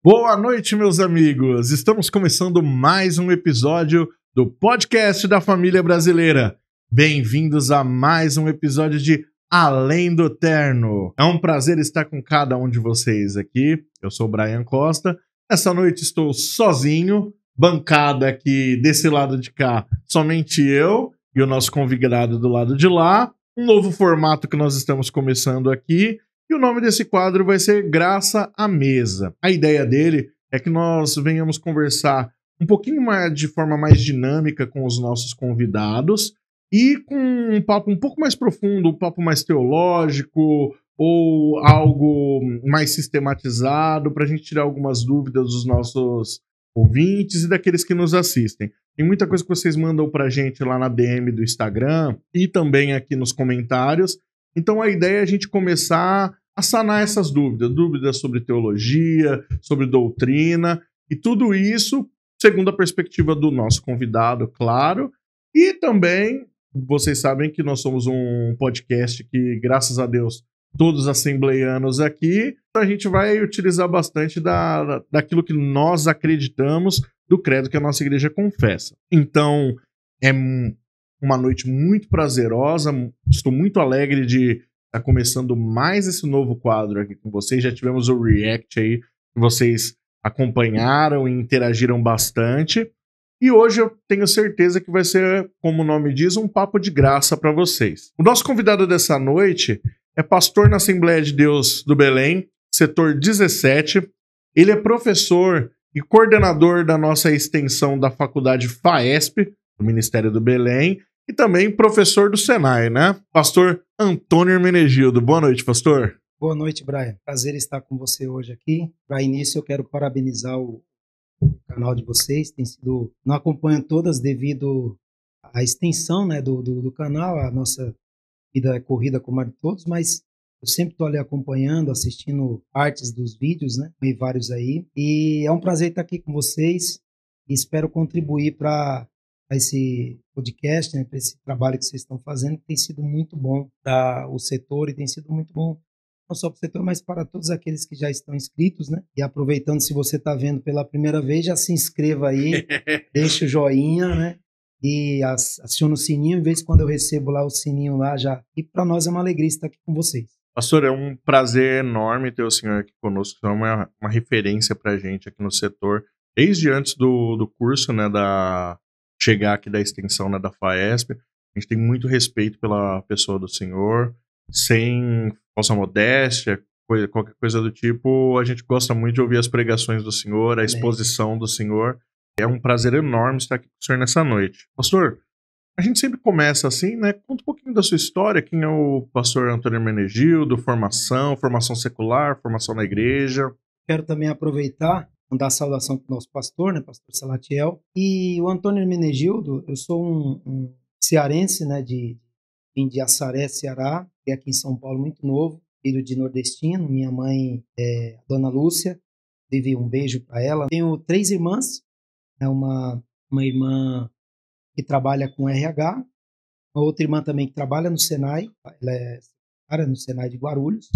Boa noite, meus amigos! Estamos começando mais um episódio do podcast da família brasileira. Bem-vindos a mais um episódio de Além do Terno. É um prazer estar com cada um de vocês aqui. Eu sou o Brian Costa. Essa noite estou sozinho, bancada aqui desse lado de cá, somente eu e o nosso convidado do lado de lá. Um novo formato que nós estamos começando aqui. E o nome desse quadro vai ser Graça à Mesa. A ideia dele é que nós venhamos conversar um pouquinho mais, de forma mais dinâmica com os nossos convidados e com um papo um pouco mais profundo, um papo mais teológico ou algo mais sistematizado para a gente tirar algumas dúvidas dos nossos ouvintes e daqueles que nos assistem. Tem muita coisa que vocês mandam para a gente lá na DM do Instagram e também aqui nos comentários. Então a ideia é a gente começar a sanar essas dúvidas sobre teologia, sobre doutrina, e tudo isso segundo a perspectiva do nosso convidado, claro, e também vocês sabem que nós somos um podcast que, graças a Deus, todos assembleianos aqui, a gente vai utilizar bastante daquilo que nós acreditamos, do credo que a nossa igreja confessa. Então, é uma noite muito prazerosa, estou muito alegre de estar começando mais esse novo quadro aqui com vocês. Já tivemos o React aí, que vocês acompanharam e interagiram bastante. E hoje eu tenho certeza que vai ser, como o nome diz, um papo de graça para vocês. O nosso convidado dessa noite é pastor na Assembleia de Deus do Belém, setor 17. Ele é professor e coordenador da nossa extensão da faculdade FAESP, do Ministério do Belém, e também professor do Senai, né? Pastor Antônio Hermenegildo. Boa noite, pastor. Boa noite, Brian. Prazer estar com você hoje aqui. Para início, eu quero parabenizar o canal de vocês. Não acompanho todas devido à extensão, né, do canal. A nossa vida é corrida como a de todos, mas eu sempre estou ali acompanhando, assistindo partes dos vídeos, né? Tem vários aí. E é um prazer estar aqui com vocês e espero contribuir para esse podcast, né, para esse trabalho que vocês estão fazendo, que tem sido muito bom para o setor e tem sido muito bom não só para o setor, mas para todos aqueles que já estão inscritos, né? E aproveitando, se você está vendo pela primeira vez, já se inscreva aí, deixa o joinha, né? E aciona o sininho, em vez de quando eu recebo lá o sininho lá já. E para nós é uma alegria estar aqui com vocês. Pastor, é um prazer enorme ter o senhor aqui conosco, é uma referência para a gente aqui no setor, desde antes do curso, né, chegar aqui da extensão, né, da FAESP. A gente tem muito respeito pela pessoa do senhor, sem falsa modéstia, qualquer coisa do tipo. A gente gosta muito de ouvir as pregações do senhor, a exposição do senhor. É um prazer enorme estar aqui com o senhor nessa noite. Pastor, a gente sempre começa assim, né? Conta um pouquinho da sua história. Quem é o pastor Antônio Hermenegildo? Formação secular, formação na igreja. Quero também aproveitar, mandar saudação para o nosso pastor, né? Pastor Salatiel. E o Antônio Hermenegildo, eu sou um cearense, né? De Assaré, Ceará, que é aqui em São Paulo, muito novo, filho de nordestino. Minha mãe é a Dona Lúcia, dei um beijo para ela. Tenho 3 irmãs, né, uma irmã que trabalha com RH, uma outra irmã também que trabalha no Senai, ela é secretária no Senai de Guarulhos,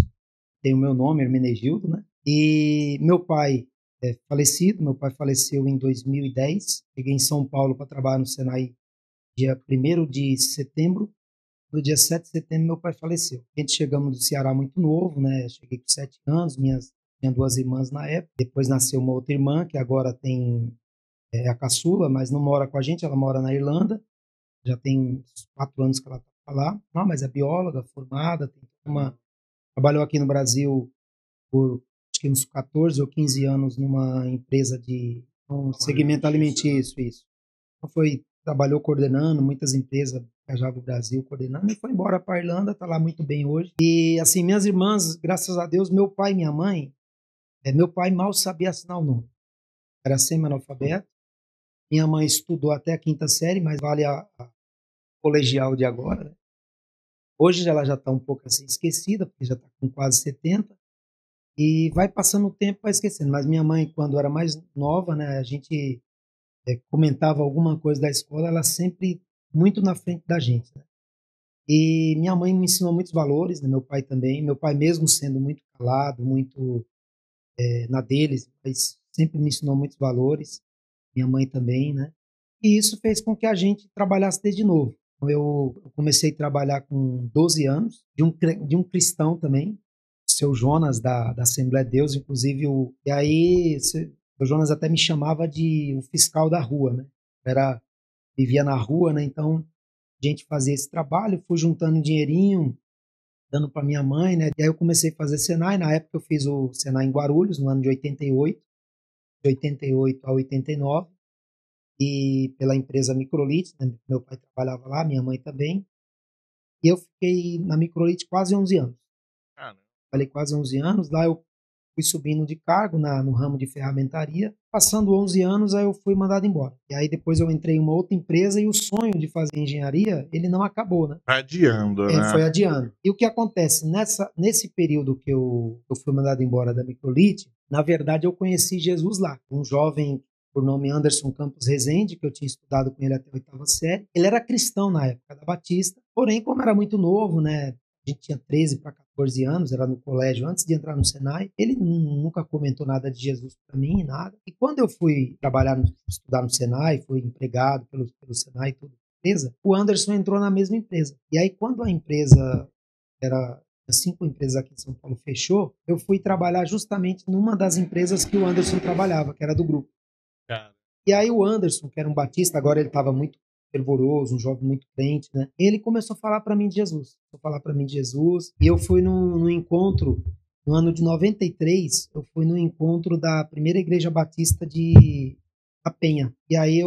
tem o meu nome, Hermenegildo, né? E meu pai é falecido, meu pai faleceu em 2010, cheguei em São Paulo para trabalhar no Senai dia 1º de setembro. No dia 7 de setembro, meu pai faleceu. A gente chegamos do Ceará muito novo, né? Cheguei com 7 anos, tinha 2 irmãs na época. Depois nasceu uma outra irmã, que agora tem a caçula, mas não mora com a gente, ela mora na Irlanda. Já tem uns 4 anos que ela está lá. Não, mas é bióloga, formada, trabalhou aqui no Brasil por acho que uns 14 ou 15 anos numa empresa de um segmento alimentício, isso. Então trabalhou coordenando muitas empresas, viajava o Brasil coordenando e foi embora para a Irlanda, está lá muito bem hoje. E assim, minhas irmãs, graças a Deus, meu pai e minha mãe, meu pai mal sabia assinar o número, era semi-analfabeto. Minha mãe estudou até a 5ª série, mas vale a colegial de agora, né? Hoje ela já está um pouco assim esquecida, porque já está com quase 70, e vai passando o tempo, vai esquecendo. Mas minha mãe, quando era mais nova, né, a gente comentava alguma coisa da escola, ela sempre muito na frente da gente, né? E minha mãe me ensinou muitos valores, né? Meu pai também. Meu pai, mesmo sendo muito calado, muito na deles, mas sempre me ensinou muitos valores, minha mãe também, né? E isso fez com que a gente trabalhasse desde novo. Eu comecei a trabalhar com 12 anos, de um cristão também, o seu Jonas, da Assembleia de Deus, inclusive, e aí o Jonas até me chamava de o fiscal da rua, né? Vivia na rua, né? Então, a gente fazia esse trabalho, fui juntando um dinheirinho, dando para minha mãe, né? E aí eu comecei a fazer Senai, na época eu fiz o Senai em Guarulhos, no ano de 88, de 88 a 89, e pela empresa Microlite, né? Meu pai trabalhava lá, minha mãe também, e eu fiquei na Microlite quase 11 anos. Falei quase 11 anos, lá eu fui subindo de cargo no ramo de ferramentaria. Passando 11 anos, aí eu fui mandado embora. E aí depois eu entrei em uma outra empresa e o sonho de fazer engenharia, ele não acabou, né? Adiando, né? Foi adiando. E o que acontece? Nesse período que eu fui mandado embora da Microlite, na verdade eu conheci Jesus lá. Um jovem por nome Anderson Campos Rezende, que eu tinha estudado com ele até a 8ª série. Ele era cristão na época da Batista, porém, como era muito novo, né? A gente tinha 13 para 14 anos, era no colégio, antes de entrar no Senai. Ele nunca comentou nada de Jesus para mim, nada. E quando eu fui estudar no Senai, fui empregado pelo Senai e tudo, beleza, o Anderson entrou na mesma empresa. E aí, quando a empresa era 5 empresas aqui em São Paulo fechou, eu fui trabalhar justamente numa das empresas que o Anderson trabalhava, que era do grupo. Cara. E aí o Anderson, que era um batista, agora ele estava muito fervoroso, um jovem muito crente, né? Ele começou a falar para mim de Jesus. E eu fui num encontro, no ano de 93, eu fui no encontro da primeira igreja batista de A Penha. E aí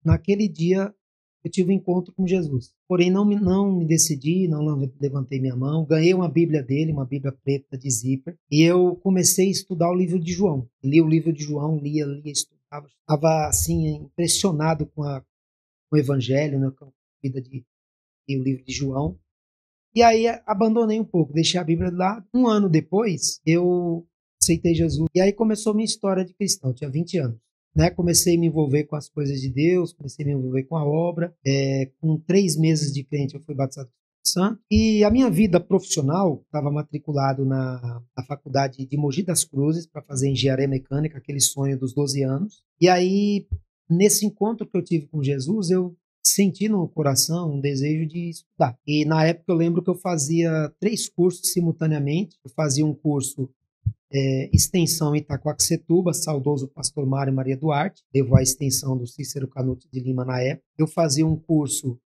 naquele dia, eu tive um encontro com Jesus. Porém, não me decidi, não levantei minha mão. Ganhei uma Bíblia dele, uma Bíblia preta de zíper. E eu comecei a estudar o livro de João. Li o livro de João, lia, estudava. Estava, assim, impressionado com o Evangelho, né, com a vida e o livro de João. E aí abandonei um pouco, deixei a Bíblia de lado. Um ano depois, eu aceitei Jesus. E aí começou a minha história de cristão. Eu tinha 20 anos. Né, comecei a me envolver com as coisas de Deus, comecei a me envolver com a obra. Com 3 meses de crente, eu fui batizado com o Espírito Santo. E a minha vida profissional, estava matriculado na faculdade de Mogi das Cruzes para fazer engenharia mecânica, aquele sonho dos 12 anos. E aí, nesse encontro que eu tive com Jesus, eu senti no coração um desejo de estudar. E na época eu lembro que eu fazia 3 cursos simultaneamente. Eu fazia um curso extensão em Itacoaxetuba, saudoso pastor Mário Maria Duarte, levou a extensão do Cícero Canuto de Lima na época. Eu fazia um curso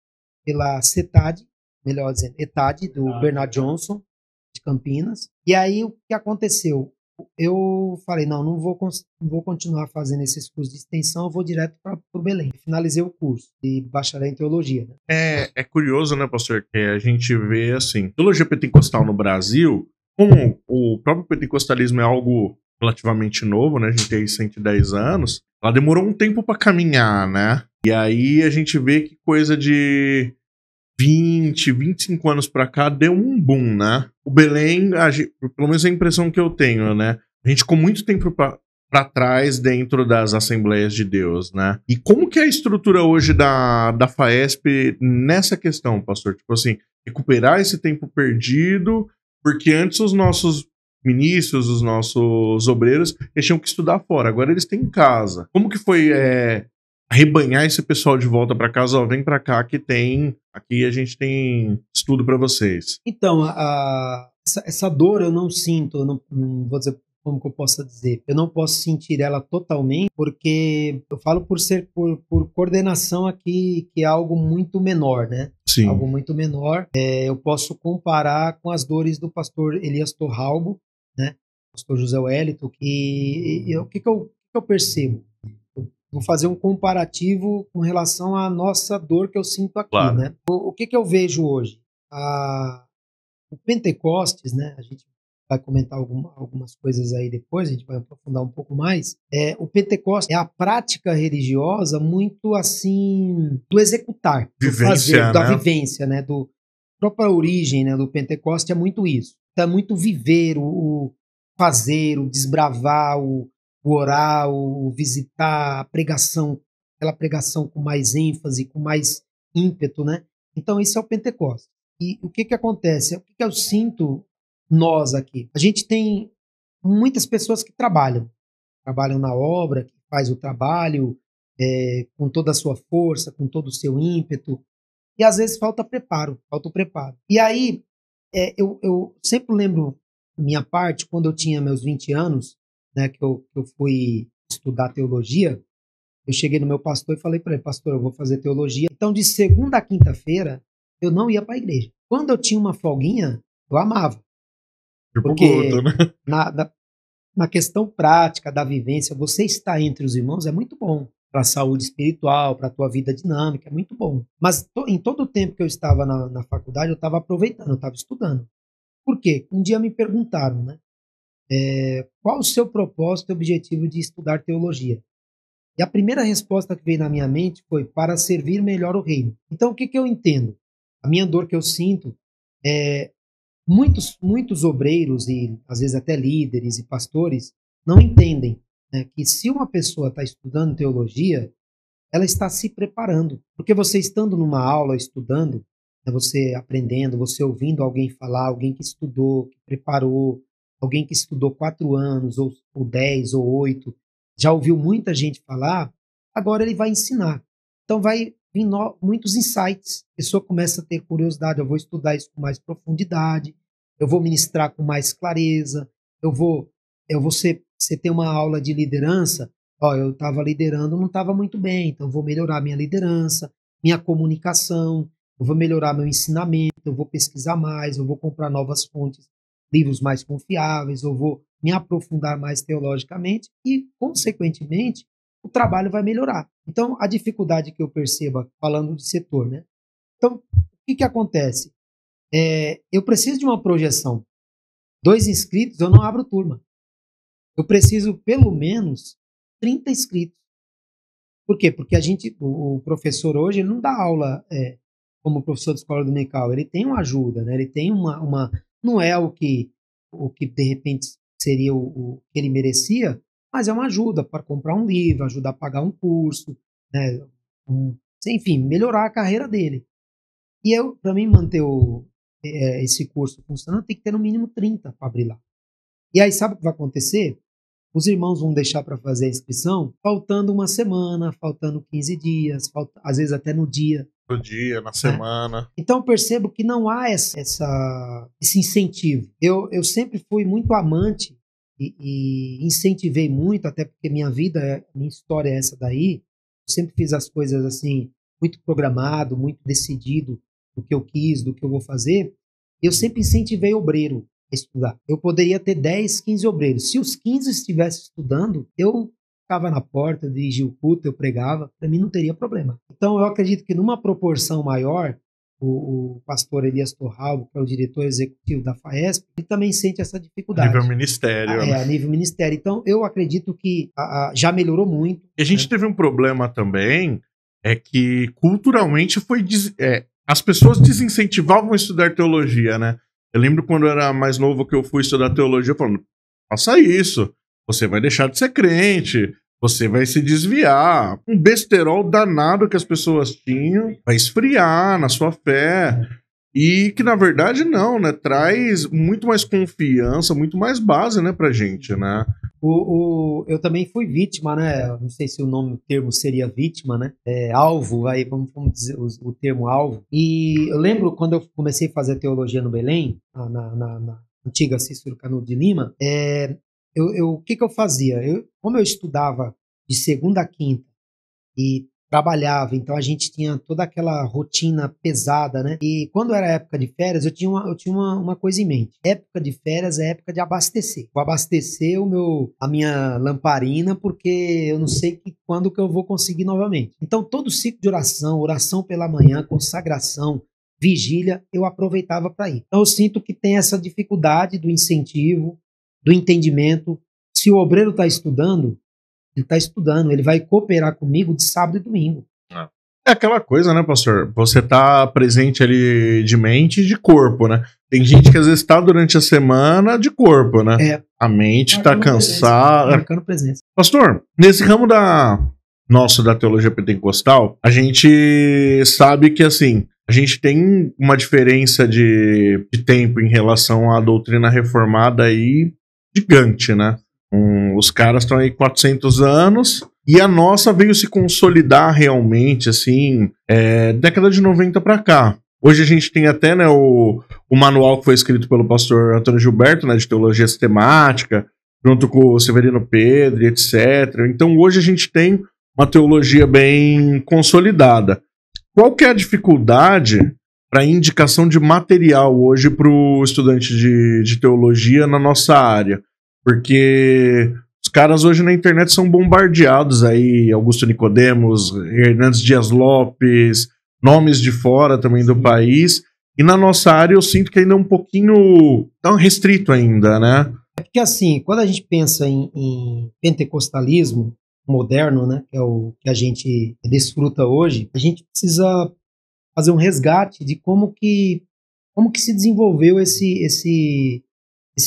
pela CETAD, melhor dizendo, ETAD, do Bernard Johnson, de Campinas. E aí o que aconteceu? Eu falei, não vou continuar fazendo esses cursos de extensão, eu vou direto para o Belém. Finalizei o curso de bacharel em teologia. Né? É curioso, né, pastor, que a gente vê, assim, teologia pentecostal no Brasil, como o próprio pentecostalismo é algo relativamente novo, né, a gente tem aí 110 anos, ela demorou um tempo para caminhar, né, e aí a gente vê que coisa de 25 anos pra cá deu um boom, né? O Belém, pelo menos é a impressão que eu tenho, né? A gente ficou muito tempo pra trás dentro das Assembleias de Deus, né? E como que é a estrutura hoje da FAESP nessa questão, pastor? Tipo assim, recuperar esse tempo perdido, porque antes os nossos ministros, os nossos obreiros, eles tinham que estudar fora, agora eles têm em casa. Como que foi rebanhar esse pessoal de volta para casa? Ó, vem para cá que aqui a gente tem estudo para vocês. Então, essa dor eu não sinto, eu não vou dizer como que eu possa dizer. Eu não posso sentir ela totalmente, porque eu falo por coordenação aqui, que é algo muito menor, né? Sim. Algo muito menor. Eu posso comparar com as dores do pastor Elias Torralbo, né? Pastor José Wellington, o que eu percebo? Vou fazer um comparativo com relação à nossa dor que eu sinto aqui, claro. Né? O que eu vejo hoje? O Pentecostes, né? A gente vai comentar algumas coisas aí depois, a gente vai aprofundar um pouco mais. O Pentecostes é a prática religiosa muito assim do executar, do fazer, da vivência, né? A própria origem, né, do Pentecostes é muito isso. Então, é muito viver, o fazer, o desbravar, o orar, o visitar, a pregação, aquela pregação com mais ênfase, com mais ímpeto, né? Então, isso é o Pentecostes. E o que acontece? O que eu sinto nós aqui? A gente tem muitas pessoas que trabalham. trabalham na obra, que faz o trabalho com toda a sua força, com todo o seu ímpeto, e às vezes falta o preparo. E aí, eu sempre lembro minha parte, quando eu tinha meus 20 anos, né, que eu fui estudar teologia, eu cheguei no meu pastor e falei para ele, pastor, eu vou fazer teologia. Então, de segunda a quinta-feira, eu não ia para a igreja. Quando eu tinha uma folguinha, eu amava. Porque na questão prática da vivência, você estar entre os irmãos é muito bom. Para a saúde espiritual, para a tua vida dinâmica, é muito bom. Mas em todo o tempo que eu estava na faculdade, eu estava aproveitando, eu estava estudando. Por quê? Um dia me perguntaram, né? Qual o seu propósito e objetivo de estudar teologia? E a primeira resposta que veio na minha mente foi para servir melhor o reino. Então, o que eu entendo? A minha dor que eu sinto é muitos obreiros e às vezes até líderes e pastores não entendem, né, que se uma pessoa está estudando teologia, ela está se preparando. Porque você estando numa aula, estudando, né, você aprendendo, você ouvindo alguém falar, alguém que estudou, que preparou, alguém que estudou 4 anos, ou 10, ou 8, já ouviu muita gente falar, agora ele vai ensinar. Então vai vir muitos insights. A pessoa começa a ter curiosidade, eu vou estudar isso com mais profundidade, eu vou ministrar com mais clareza, você tem uma aula de liderança, eu estava liderando, não estava muito bem, então eu vou melhorar minha liderança, minha comunicação, eu vou melhorar meu ensinamento, eu vou pesquisar mais, eu vou comprar novas fontes, livros mais confiáveis, eu vou me aprofundar mais teologicamente e, consequentemente, o trabalho vai melhorar. Então, a dificuldade que eu percebo, falando de setor, né? Então, o que acontece? Eu preciso de uma projeção. 2 inscritos, eu não abro turma. Eu preciso, pelo menos, 30 inscritos. Por quê? Porque o professor hoje, ele não dá aula como professor de escola dominical. Ele tem uma ajuda, né? Ele tem uma não é o que de repente seria o que ele merecia, mas é uma ajuda para comprar um livro, ajudar a pagar um curso, né? Enfim, melhorar a carreira dele. E para mim manter esse curso funcionando, tem que ter no mínimo 30 para abrir lá. E aí sabe o que vai acontecer? Os irmãos vão deixar para fazer a inscrição faltando uma semana, faltando 15 dias, às vezes até no dia. No dia, na semana. Então eu percebo que não há esse incentivo. Eu sempre fui muito amante e incentivei muito, até porque minha história é essa daí. Eu sempre fiz as coisas assim, muito programado, muito decidido do que eu quis, do que eu vou fazer. Eu sempre incentivei obreiro a estudar. Eu poderia ter 10, 15 obreiros. Se os 15 estivessem estudando, eu ficava na porta, dirigia o culto, eu pregava, para mim não teria problema. Então eu acredito que numa proporção maior, o pastor Elias Torralbo, que é o diretor executivo da FAESP, ele também sente essa dificuldade. A nível ministério. A nível ministério. Então eu acredito que já melhorou muito. E a gente teve um problema também, que culturalmente as pessoas desincentivavam a estudar teologia, né? Eu lembro quando eu era mais novo que eu fui estudar teologia, falando, faça isso, você vai deixar de ser crente, você vai se desviar. Um besterol danado que as pessoas tinham, vai esfriar na sua fé. E que, na verdade, não, né? Traz muito mais confiança, muito mais base, né, pra gente, né? Eu também fui vítima, né? Não sei se o termo seria vítima, né? Alvo, aí vamos dizer o termo alvo. E eu lembro quando eu comecei a fazer teologia no Belém, na antiga Cícero Canudo de Lima, o que eu fazia? Como eu estudava de segunda a quinta e trabalhava, então a gente tinha toda aquela rotina pesada, né? E quando era época de férias, eu tinha uma coisa em mente. Época de férias é época de abastecer. Vou abastecer a minha lamparina, porque eu não sei quando que eu vou conseguir novamente. Então todo ciclo de oração pela manhã, consagração, vigília, eu aproveitava para ir. Então eu sinto que tem essa dificuldade do incentivo, do entendimento. Se o obreiro está estudando, ele está estudando, ele vai cooperar comigo de sábado e domingo. É aquela coisa, né, pastor? Você tá presente ali de mente e de corpo, né? Tem gente que às vezes tá durante a semana de corpo, né? A mente tá cansada. Marcando presença. Pastor, nesse ramo da teologia pentecostal, a gente sabe que, assim, a gente tem uma diferença de tempo em relação à doutrina reformada aí gigante, né? Os caras estão aí 400 anos e a nossa veio se consolidar realmente, assim, década de 90 para cá. Hoje a gente tem até, né, o manual que foi escrito pelo pastor Antônio Gilberto, né, de teologia sistemática, junto com o Severino Pedro, etc. Então hoje a gente tem uma teologia bem consolidada. Qual que é a dificuldade para indicação de material hoje para o estudante de teologia na nossa área? Porque os caras hoje na internet são bombardeados aí, Augusto Nicodemos, Hernandes Dias Lopes, nomes de fora também do país, e na nossa área eu sinto que ainda é um pouquinho tão restrito ainda, né? É porque assim, quando a gente pensa em pentecostalismo moderno, né, que é o que a gente desfruta hoje, a gente precisa fazer um resgate de como que se desenvolveu esse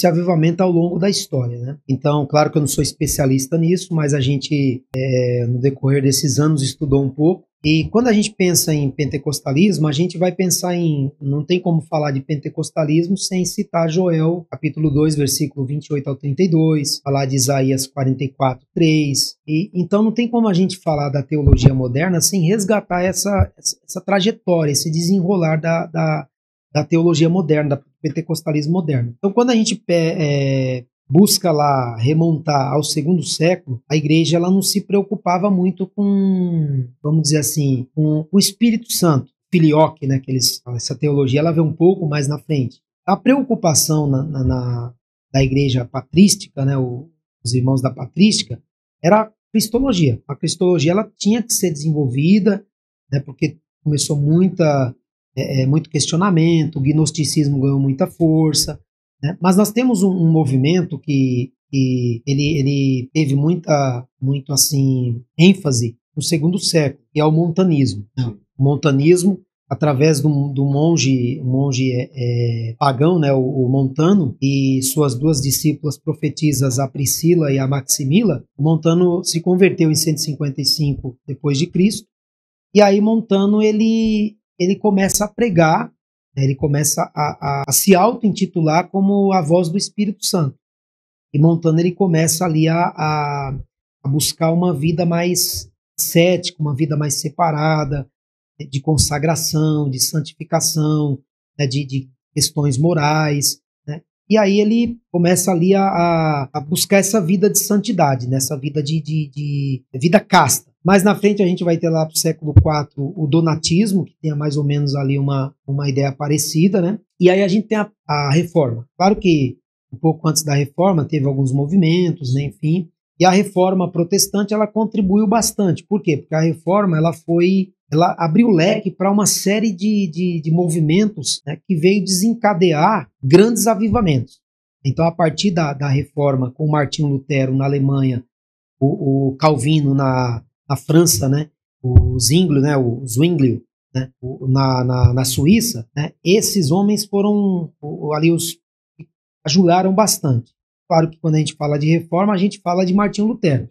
avivamento ao longo da história, né? Então, claro que eu não sou especialista nisso, mas a gente, no decorrer desses anos, estudou um pouco. E quando a gente pensa em pentecostalismo, a gente vai pensar não tem como falar de pentecostalismo sem citar Joel, capítulo 2, versículo 28 ao 32, falar de Isaías 44, 3. Então não tem como a gente falar da teologia moderna sem resgatar essa trajetória, esse desenrolar da teologia moderna, do pentecostalismo moderno. Então, quando a gente busca lá remontar ao segundo século, a igreja ela não se preocupava muito com, vamos dizer assim, com o Espírito Santo, filioque, né, essa teologia ela vem um pouco mais na frente. A preocupação da igreja patrística, né, os irmãos da patrística, era a cristologia. A cristologia ela tinha que ser desenvolvida, né, porque começou muito questionamento, o gnosticismo ganhou muita força, né? Mas nós temos um movimento que ele teve muito assim ênfase no segundo século, que é o montanismo. O montanismo, através do monge pagão, né, o Montano, e suas duas discípulas profetisas, a Priscila e a Maximila, o Montano se converteu em 155 depois de Cristo, e aí Montano ele começa a pregar, né, ele começa a se auto-intitular como a voz do Espírito Santo. E Montano ele começa ali a buscar uma vida mais cética, uma vida mais separada, de consagração, de santificação, né, de questões morais, né? E aí ele começa ali a buscar essa vida de santidade, né, essa vida de vida casta. Mais na frente a gente vai ter lá para o século IV o donatismo, que tem mais ou menos ali uma ideia parecida, né? E aí a gente tem a reforma. Claro que um pouco antes da reforma teve alguns movimentos, né, enfim, e a reforma protestante ela contribuiu bastante. Por quê? Porque a reforma ela abriu leque para uma série de movimentos, né, que veio desencadear grandes avivamentos. Então, a partir da reforma, com Martinho Lutero na Alemanha, o Calvino na França, né, o Zwinglio, né, né, na Suíça, né, esses homens foram ali ajudaram bastante. Claro que quando a gente fala de reforma, a gente fala de Martinho Lutero.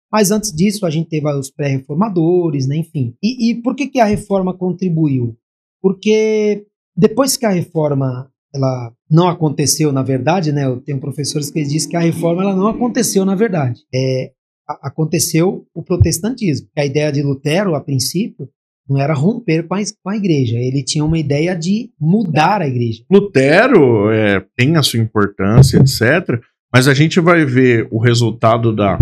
Mas antes disso, a gente teve os pré-reformadores, né, enfim. E por que a reforma contribuiu? Porque depois que a reforma ela não aconteceu, na verdade, né, eu tenho professores que dizem que a reforma ela não aconteceu, na verdade. Aconteceu o protestantismo. A ideia de Lutero, a princípio, não era romper com a igreja. Ele tinha uma ideia de mudar a igreja. Lutero tem a sua importância, etc. Mas a gente vai ver o resultado da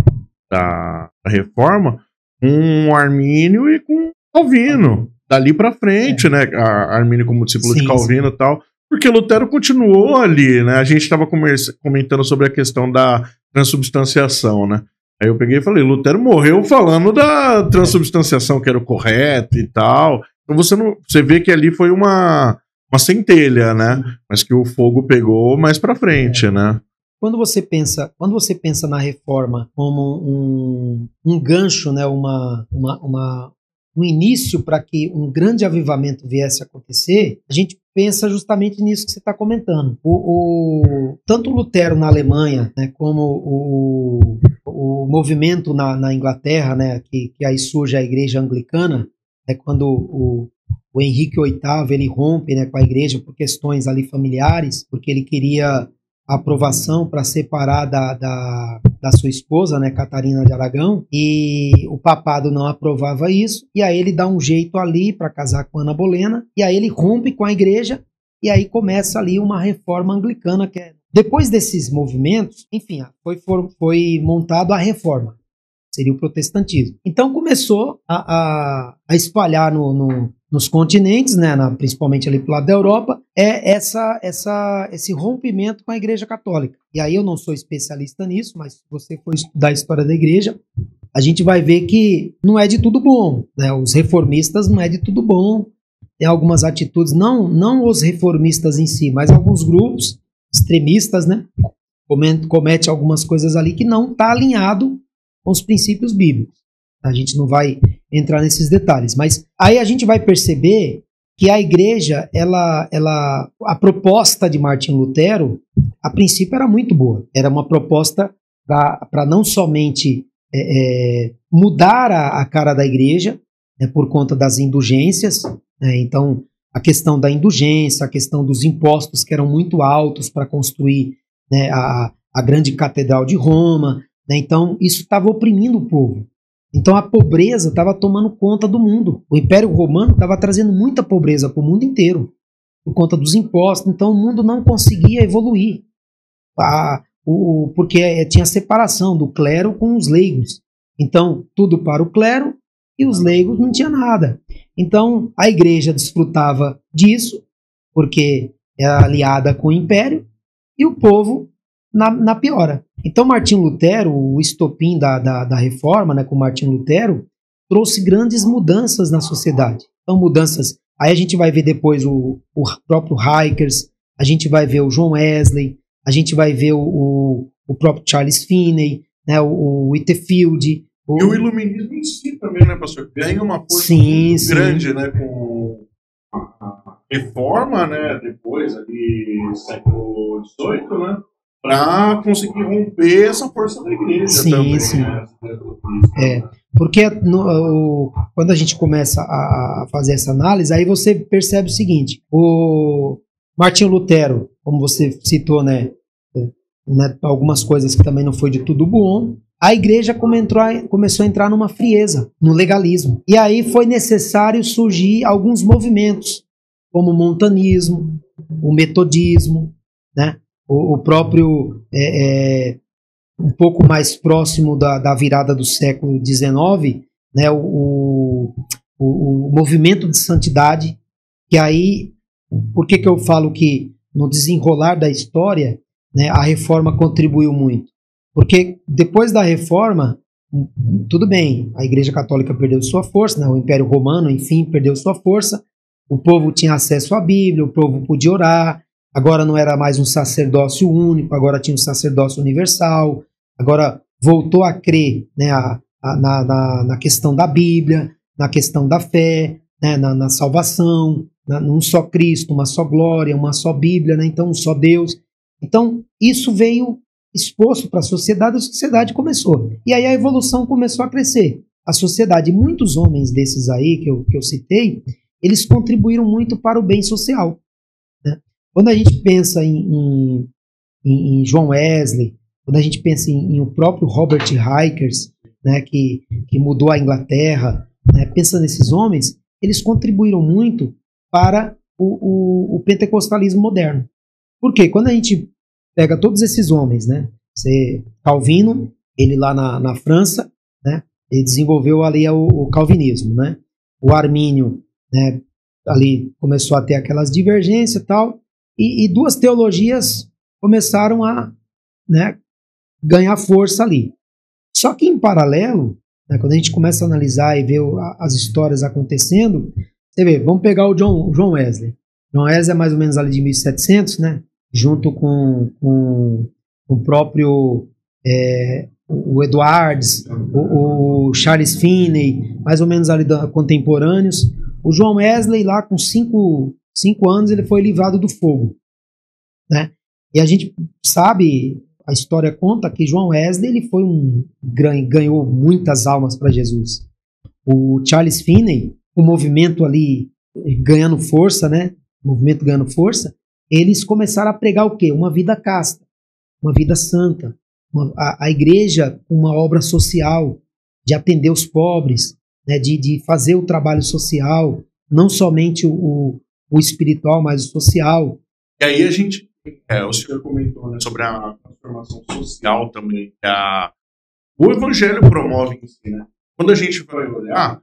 reforma com Armínio e com Calvino. Dali para frente, né? Armínio como discípulo de Calvino e tal. Porque Lutero continuou ali, né? A gente estava comentando sobre a questão da transubstanciação, né? Aí eu peguei e falei, Lutero morreu falando da transubstanciação, que era o correto e tal. Então você vê que ali foi uma centelha, né? Mas que o fogo pegou mais pra frente, né? Quando você pensa na reforma como um gancho, né? Um início para que um grande avivamento viesse a acontecer, a gente pensa justamente nisso que você está comentando. Tanto Lutero na Alemanha, né, como o movimento na Inglaterra, né, que aí surge a igreja anglicana, é quando o Henrique VIII ele rompe, né, com a igreja por questões ali familiares, porque ele queria a aprovação para separar da sua esposa, né, Catarina de Aragão, e o papado não aprovava isso, e aí ele dá um jeito ali para casar com Ana Bolena, e aí ele rompe com a igreja, e aí começa ali uma reforma anglicana, que é... Depois desses movimentos, enfim, foi montado a reforma, seria o protestantismo. Então começou a espalhar nos continentes, né, principalmente ali pro lado da Europa, esse rompimento com a Igreja Católica. E aí eu não sou especialista nisso, mas se você for estudar a história da Igreja, a gente vai ver que não é de tudo bom, né? Os reformistas não é de tudo bom, tem algumas atitudes, não os reformistas em si, mas alguns grupos extremistas, né, comete algumas coisas ali que não está alinhado com os princípios bíblicos. A gente não vai entrar nesses detalhes, mas aí a gente vai perceber que a igreja, a proposta de Martim Lutero, a princípio era muito boa. Era uma proposta para não somente mudar a cara da igreja, né, por conta das indulgências, né, então a questão da indulgência, a questão dos impostos que eram muito altos para construir, né, a grande catedral de Roma, né, então isso estava oprimindo o povo. Então a pobreza estava tomando conta do mundo. O Império Romano estava trazendo muita pobreza para o mundo inteiro, por conta dos impostos. Então o mundo não conseguia evoluir, porque tinha separação do clero com os leigos. Então tudo para o clero e os leigos não tinha nada. Então a igreja desfrutava disso, porque era aliada com o império, e o povo na piora. Então Martim Lutero, o estopim da reforma, né, com Martim Lutero, trouxe grandes mudanças na sociedade. Então mudanças, aí a gente vai ver depois o próprio Hikers, a gente vai ver o John Wesley, a gente vai ver o próprio Charles Finney, né, o Whitefield. E o iluminismo em si também, né, pastor? Ganha uma força muito grande, né, com a reforma, né, depois ali, século XVIII, né, para conseguir romper essa força da igreja também. Sim. Né? Porque quando a gente começa a fazer essa análise, aí você percebe o seguinte: o Martinho Lutero, como você citou, né, algumas coisas que também não foi de tudo bom, a igreja começou a entrar numa frieza, no legalismo. E aí foi necessário surgir alguns movimentos, como o montanismo, o metodismo, né? O próprio, um pouco mais próximo da virada do século XIX, né, o movimento de santidade, que aí, por que eu falo que no desenrolar da história, né, a reforma contribuiu muito? Porque depois da reforma, tudo bem, a Igreja Católica perdeu sua força, né, o Império Romano, enfim, perdeu sua força, o povo tinha acesso à Bíblia, o povo podia orar. Agora não era mais um sacerdócio único, agora tinha um sacerdócio universal, agora voltou a crer, né, na questão da Bíblia, na questão da fé, né, na salvação, num só Cristo, uma só glória, uma só Bíblia, né, então um só Deus. Então isso veio exposto para a sociedade começou. E aí a evolução começou a crescer. A sociedade, muitos homens desses aí que eu citei, eles contribuíram muito para o bem social. Quando a gente pensa em John Wesley, quando a gente pensa em o próprio Robert Hikers, né, que mudou a Inglaterra, né, pensa nesses homens, eles contribuíram muito para o pentecostalismo moderno. Por quê? Quando a gente pega todos esses homens, né, Calvino, ele lá na França, né, ele desenvolveu ali o calvinismo, né, o Armínio, né, ali começou a ter aquelas divergências e tal, e duas teologias começaram a, né, ganhar força ali. Só que em paralelo, né, quando a gente começa a analisar e ver as histórias acontecendo, você vê, vamos pegar o John Wesley. John Wesley é mais ou menos ali de 1700, né, junto com o próprio o Edwards, o Charles Finney, mais ou menos ali contemporâneos. O John Wesley lá com 5 anos ele foi livrado do fogo, né? E a gente sabe, a história conta que John Wesley ele foi ganhou muitas almas para Jesus. O Charles Finney, o movimento ali ganhando força, né? O movimento ganhando força, eles começaram a pregar o quê? Uma vida casta. uma vida santa, a igreja uma obra social, de atender os pobres, né, de fazer o trabalho social, não somente o espiritual, mas o social. E aí a gente, o senhor comentou, né, sobre a transformação social também, que o evangelho promove em si, né? Quando a gente vai olhar,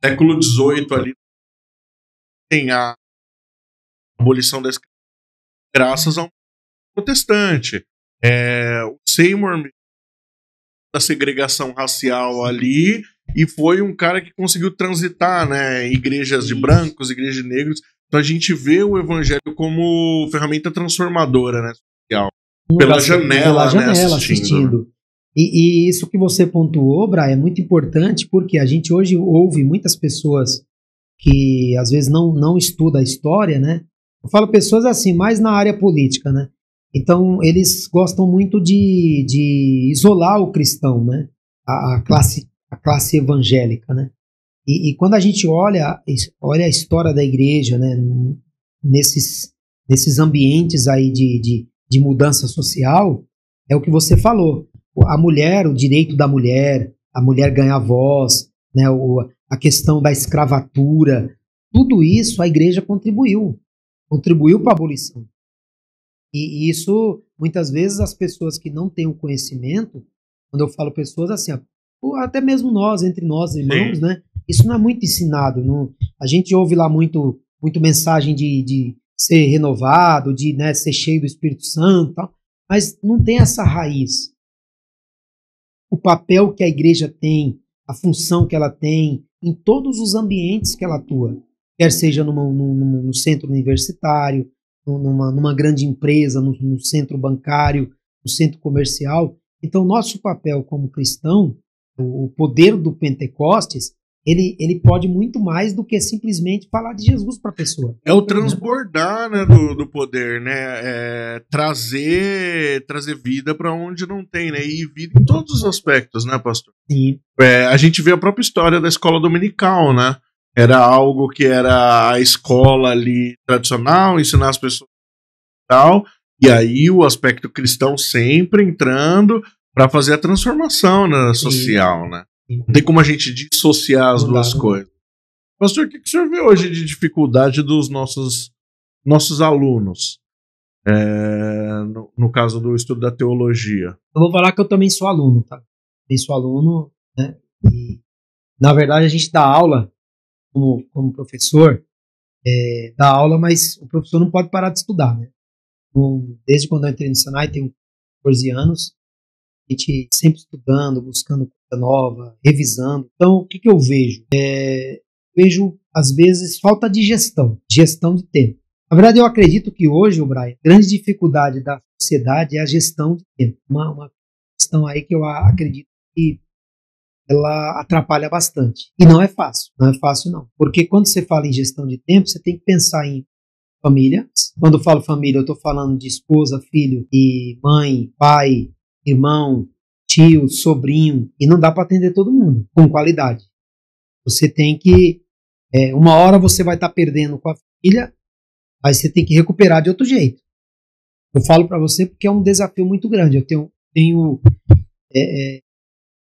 século XVIII ali, tem a abolição da escravidão graças a um protestante. O Seymour da segregação racial ali, e foi um cara que conseguiu transitar, né, igrejas de brancos, igrejas de negros. Então a gente vê o evangelho como ferramenta transformadora, né, social. Pela janela, né, assistindo. E isso que você pontuou, Brian, é muito importante, porque a gente hoje ouve muitas pessoas que às vezes não estudam a história, né? Eu falo pessoas assim, mais na área política, né? Então eles gostam muito de isolar o cristão, né? A classe evangélica, né? E quando a gente olha a história da igreja, né? Nesses ambientes aí de mudança social, é o que você falou. A mulher, o direito da mulher, a mulher ganhar voz, né, a questão da escravatura, tudo isso a igreja contribuiu para a abolição. E isso, muitas vezes, as pessoas que não têm o conhecimento, quando eu falo pessoas assim, até mesmo nós, entre nós, irmãos, né, isso não é muito ensinado. A gente ouve lá muito mensagem de ser renovado, de, né, ser cheio do Espírito Santo, tal, mas não tem essa raiz. O papel que a igreja tem, a função que ela tem em todos os ambientes que ela atua, quer seja no centro universitário, numa grande empresa, no centro bancário, no centro comercial. Então, nosso papel como cristão, o poder do Pentecostes, ele pode muito mais do que simplesmente falar de Jesus para a pessoa. É o transbordar, né, do poder, né? Trazer vida para onde não tem, né? E vida em todos os aspectos, né, pastor? Sim. A gente vê a própria história da escola dominical, né? Era algo que era a escola ali tradicional, ensinar as pessoas e tal, e aí o aspecto cristão sempre entrando para fazer a transformação, né, social, né? Não tem como a gente dissociar as duas coisas. Pastor, o que o senhor vê hoje de dificuldade dos nossos alunos? No caso do estudo da teologia. Eu vou falar que eu também sou aluno, tá? Eu sou aluno, né? E, na verdade, a gente dá aula como professor, dá aula, mas o professor não pode parar de estudar, né? Desde quando eu entrei no Senai, tenho 14 anos, a gente sempre estudando, buscando coisa nova, revisando. Então, o que eu vejo? Vejo, às vezes, falta de gestão de tempo. Na verdade, eu acredito que hoje, Brian, a grande dificuldade da sociedade é a gestão de tempo. Uma questão aí que eu acredito que ela atrapalha bastante. E não é fácil, não. Porque quando você fala em gestão de tempo, você tem que pensar em família. Quando eu falo família, eu estou falando de esposa, filho, e mãe, pai, irmão, tio, sobrinho, e não dá para atender todo mundo com qualidade. Você tem que, uma hora você vai estar perdendo com a filha, mas você tem que recuperar de outro jeito. Eu falo para você porque é um desafio muito grande. Eu tenho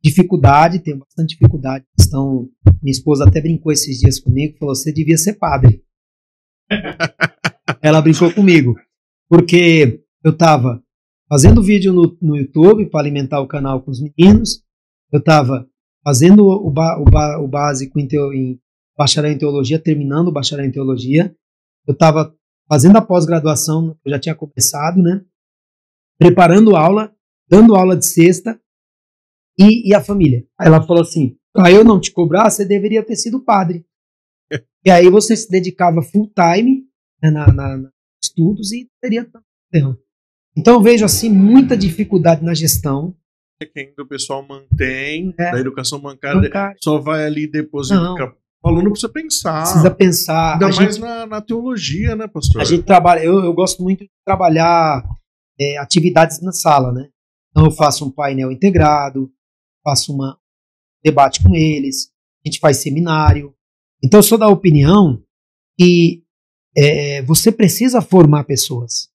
dificuldade, tenho bastante dificuldade. Então, minha esposa até brincou esses dias comigo, falou, você devia ser padre. Ela brincou comigo, porque eu estava fazendo vídeo no YouTube para alimentar o canal com os meninos, eu estava fazendo o básico em bacharel em teologia, terminando o bacharel em teologia, eu estava fazendo a pós-graduação, eu já tinha começado, né? Preparando aula, dando aula de sexta, e a família. Aí ela falou assim, para eu não te cobrar, você deveria ter sido padre. E aí você se dedicava full time, né, na estudos e teria tanto tempo. Então eu vejo assim muita dificuldade na gestão. Que ainda o pessoal mantém da educação bancária, só vai ali depositar. O aluno precisa pensar. Precisa pensar. Ainda mais na teologia, né, pastor? A gente trabalha, eu gosto muito de trabalhar atividades na sala, né? Então eu faço um painel integrado, faço um debate com eles, a gente faz seminário. Então eu sou da opinião que você precisa formar pessoas.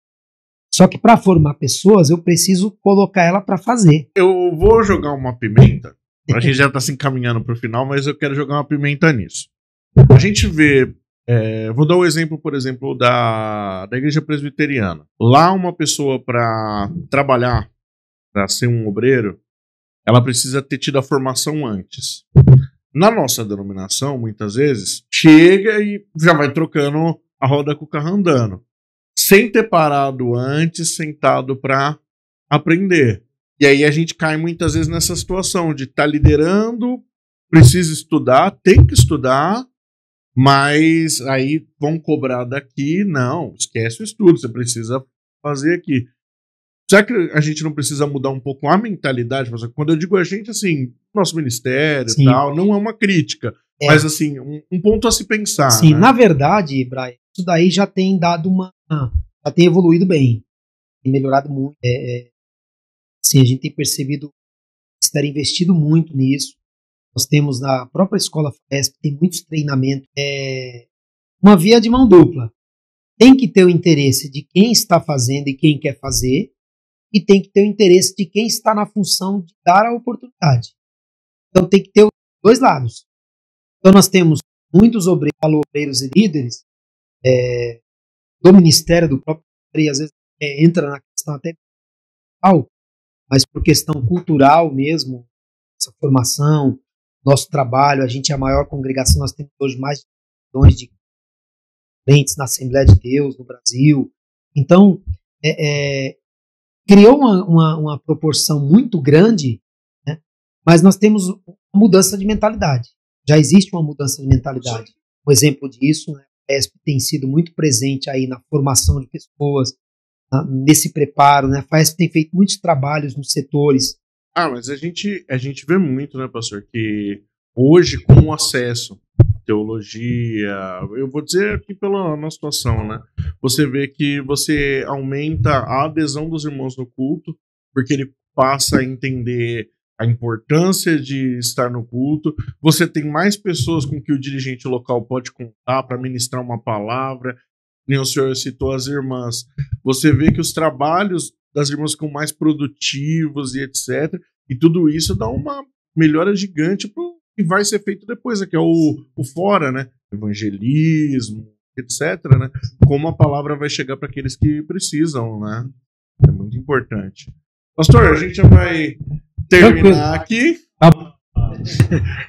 Só que para formar pessoas, eu preciso colocar ela para fazer. Eu vou jogar uma pimenta. A gente já está se encaminhando para o final, mas eu quero jogar uma pimenta nisso. A gente vê... vou dar um exemplo, por exemplo, da igreja presbiteriana. Lá uma pessoa para trabalhar, para ser um obreiro, ela precisa ter tido a formação antes. Na nossa denominação, muitas vezes, chega e já vai trocando a roda com o carro andando. Sem ter parado antes, sentado para aprender. E aí a gente cai muitas vezes nessa situação de estar liderando, precisa estudar, tem que estudar, mas aí vão cobrar daqui, não, esquece o estudo, você precisa fazer aqui. Será que a gente não precisa mudar um pouco a mentalidade? Quando eu digo a gente, assim, nosso ministério e tal, não é uma crítica, mas assim, um ponto a se pensar. Sim, né? Na verdade, Brian, isso daí já tem dado já tem evoluído bem, tem melhorado muito. Assim, a gente tem percebido estar investido muito nisso. Nós temos na própria escola FAESP, tem muitos treinamentos. Uma via de mão dupla. Tem que ter o interesse de quem está fazendo e quem quer fazer, e tem que ter o interesse de quem está na função de dar a oportunidade. Então tem que ter os dois lados. Então nós temos muitos obreiros e líderes do ministério, do próprio ministério, e às vezes entra na questão até cultural, mas por questão cultural mesmo, essa formação, nosso trabalho, a gente é a maior congregação, nós temos hoje mais de milhões de crentes na Assembleia de Deus no Brasil. Então, criou uma proporção muito grande, né? Mas nós temos uma mudança de mentalidade. Já existe uma mudança de mentalidade. Um exemplo disso, né? A FAESP tem sido muito presente aí na formação de pessoas, nesse preparo, né? A FAESP tem feito muitos trabalhos nos setores. Mas a gente vê muito, né, pastor, que hoje com o acesso à teologia, eu vou dizer aqui pela nossa situação, né, você vê que você aumenta a adesão dos irmãos no culto, porque ele passa a entender a importância de estar no culto, você tem mais pessoas com que o dirigente local pode contar para ministrar uma palavra, nem o senhor citou as irmãs, você vê que os trabalhos das irmãs ficam mais produtivos e etc. E tudo isso dá uma melhora gigante para o que vai ser feito depois, né? Que é o fora, né? Evangelismo, etc. Né? Como a palavra vai chegar para aqueles que precisam, né? É muito importante. Pastor, a gente já vai terminar aqui.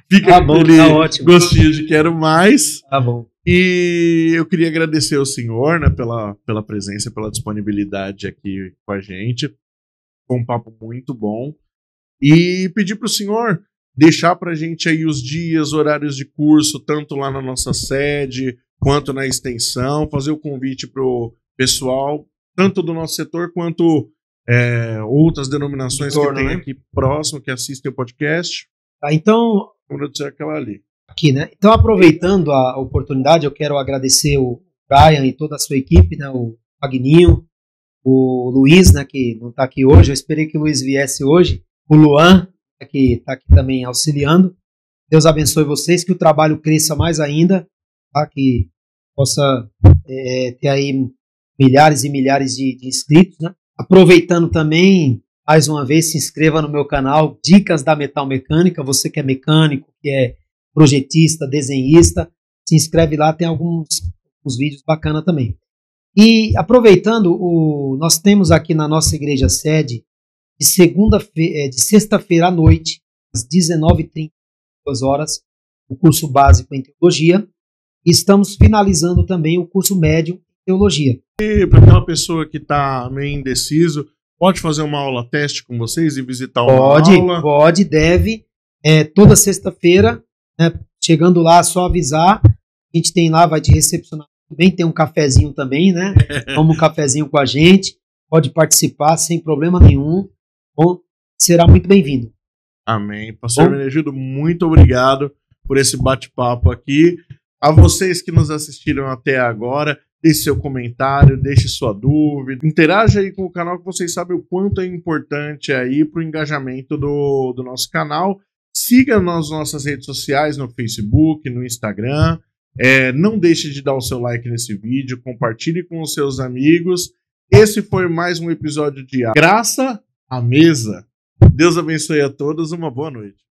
Fica aquele gostinho de quero mais. Tá bom. E eu queria agradecer ao senhor, né, pela presença, pela disponibilidade aqui com a gente. Foi um papo muito bom. E pedir para o senhor deixar para a gente aí os dias, horários de curso, tanto lá na nossa sede, quanto na extensão, fazer o convite para o pessoal, tanto do nosso setor, quanto outras denominações que tem aqui próximo, que assistem o podcast. Então, como eu disse, aquela ali. Aqui, né? Então, aproveitando a oportunidade, eu quero agradecer o Brian e toda a sua equipe, né? O Magninho, o Luiz, né? Que não está aqui hoje. Eu esperei que o Luiz viesse hoje. O Luan, que está aqui também auxiliando. Deus abençoe vocês, que o trabalho cresça mais ainda, tá? Que possa ter aí milhares e milhares de inscritos, né? Aproveitando também, mais uma vez, se inscreva no meu canal Dicas da Metal Mecânica. Você que é mecânico, que é projetista, desenhista, se inscreve lá, tem alguns vídeos bacanas também. E aproveitando, nós temos aqui na nossa igreja sede, de sexta-feira à noite, às 19h30, 2 horas, o curso básico em teologia, e estamos finalizando também o curso médio em teologia. E para aquela pessoa que está meio indeciso, pode fazer uma aula teste com vocês e visitar uma aula? Pode, deve, toda sexta-feira, né, chegando lá, é só avisar, a gente tem lá, vai te recepcionar bem, tem um cafezinho também, né? Toma um cafezinho com a gente, pode participar sem problema nenhum, bom, será muito bem-vindo. Amém. Pastor Menegildo, muito obrigado por esse bate-papo aqui. A vocês que nos assistiram até agora, deixe seu comentário, deixe sua dúvida, interaja aí com o canal, que vocês sabem o quanto é importante aí para o engajamento do nosso canal. Siga nas nossas redes sociais, no Facebook, no Instagram. Não deixe de dar o seu like nesse vídeo, compartilhe com os seus amigos Esse foi mais um episódio de Graça à Mesa. Deus abençoe a todos, uma boa noite.